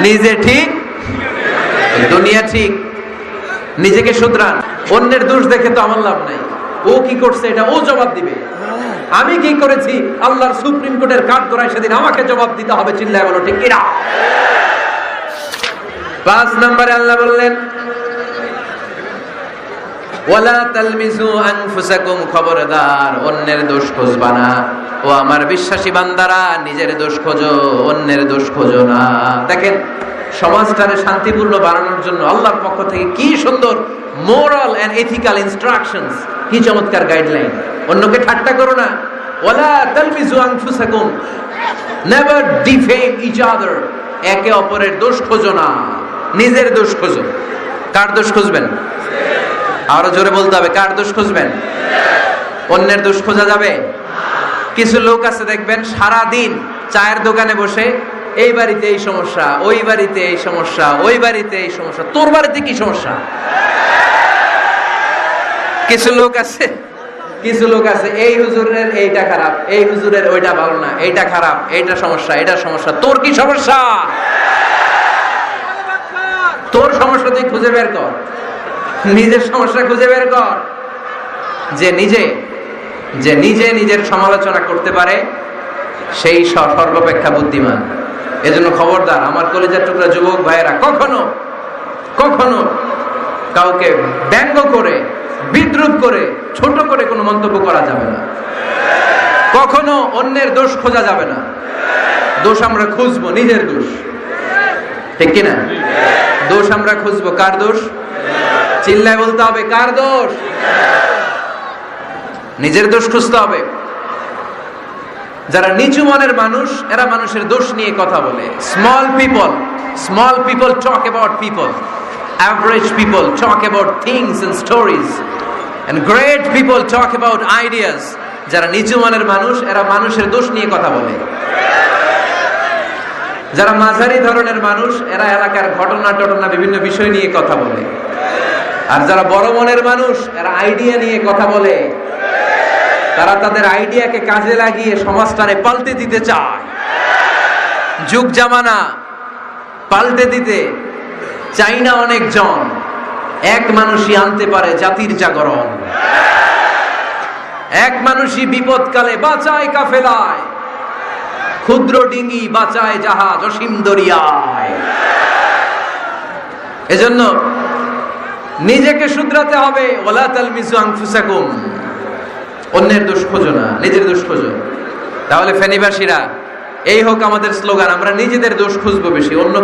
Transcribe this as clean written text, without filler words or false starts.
নিজে ঠিক দুনিয়া ঠিক। নিজেকে শুধরান। অন্যের দোষ দেখে তো আমার লাভ নাই। ও কি করছে এটা ও জবাব দিবে, আমি কি করেছি আল্লাহর সুপ্রিম কোর্টের কাঠগড়ায় সেদিন আমাকে জবাব দিতে হবে। চিল্লায় বলো ঠিক কিনা? 5 নম্বরে আল্লাহ বললেন ওয়ালা তালমিজু আনফুসাকুম, খবরদার অন্যের দোষ খুঁজবা না। ও আমার বিশ্বাসী বান্দারা, নিজের দোষ খোঁজো, অন্যের দোষ খোঁজো না। দেখেন সমাজটারে শান্তিপূর্ণ বানানোর জন্য আল্লাহর পক্ষ থেকে কি সুন্দর মোরাল এন্ড এথিক্যাল ইনস্ট্রাকশনস, কি চমৎকার গাইডলাইন। অন্যকে ঠাট্টা করো না। ওয়ালা তালমিজু আনফুসাকুম, নেভার ডিফেম ইচ আদার, একে অপরের দোষ খোঁজো না, নিজের দোষ খোঁজো। কার দোষ খুঁজবেন? আরো জোরে বলতে হবে, কার দোষ খুঁজবেন? অন্যের দোষ খোঁজা যাবে? কিছু লোক আছে দেখবেন সারা দিন চায়ের দোকানে বসে এই বাড়িতে এই সমস্যা, ওই বাড়িতে এই সমস্যা, ওই বাড়িতে এই সমস্যা, তোর বাড়িতে কি সমস্যা? কিছু লোক আছে এই হুজুরের এইটা খারাপ, এই হুজুরের ওইটা ভালো না, এইটা খারাপ, এইটা সমস্যা, এটা সমস্যা, তোর কি সমস্যা? তোর সমস্যা তুই খুঁজে বের কর, নিজের সমস্যা খুঁজে বের কর। যে নিজে নিজের সমালোচনা করতে পারে সেই সর্বাপেক্ষা বুদ্ধিমান। এজন্য খবরদার আমার কলিজার টুকরা যুবক ভাইয়েরা, কখনো কাউকে ব্যঙ্গ করে, বিদ্রুপ করে, ছোট করে কোনো মন্তব্য করা যাবে না। কখনো অন্যের দোষ খোঁজা যাবে না। দোষ আমরা খুঁজবো, নিজের দোষ, ঠিক কিনা? দোষ আমরা খুঁজবো, কার দোষ? চিল্লায় বলতে হবে, কার দোষ? নিজের দোষ খুঁজতে হবে। যারা নিচু মনের মানুষ, এরা মানুষের দোষ নিয়ে কথা বলে। Small people talk about people, average people talk about things and stories, and great people talk about ideas. যারা নিচু মনের মানুষ, এরা মানুষের দোষ নিয়ে কথা বলে। যারা মাঝারি ধরনের মানুষ, এরা এলাকার ঘটনা বিভিন্ন বিষয় নিয়ে কথা বলে। আর যারা বড় মনের মানুষ, এরা আইডিয়া নিয়ে কথা বলে। তারা তাদের আইডিয়াকে কাজে লাগিয়ে সমাজটারে পাল্টে দিতে চায়। যুগ জামানা পাল্টে দিতে চাই না অনেকজন, এক মানুষই আনতে পারে জাতির জাগরণ। এক মানুষই বিপদকালে বাঁচায় কাফেলায়, ক্ষুদ্র ডিঙ্গি বাঁচায় জাহাজ অসীম দরিয়ায়। এজন্য নিজেকে শুধরাতে হবে। ওয়ালা তালমিজু আনফুসাকুম, অন্যের দোষ খোঁজো না, নিজের দোষ খোঁজো। তাহলে ফেনীবাসীরা, এই হোক আমাদের স্লোগান, আমরা নিজেদের দোষ খুঁজবো বেশি, অন্য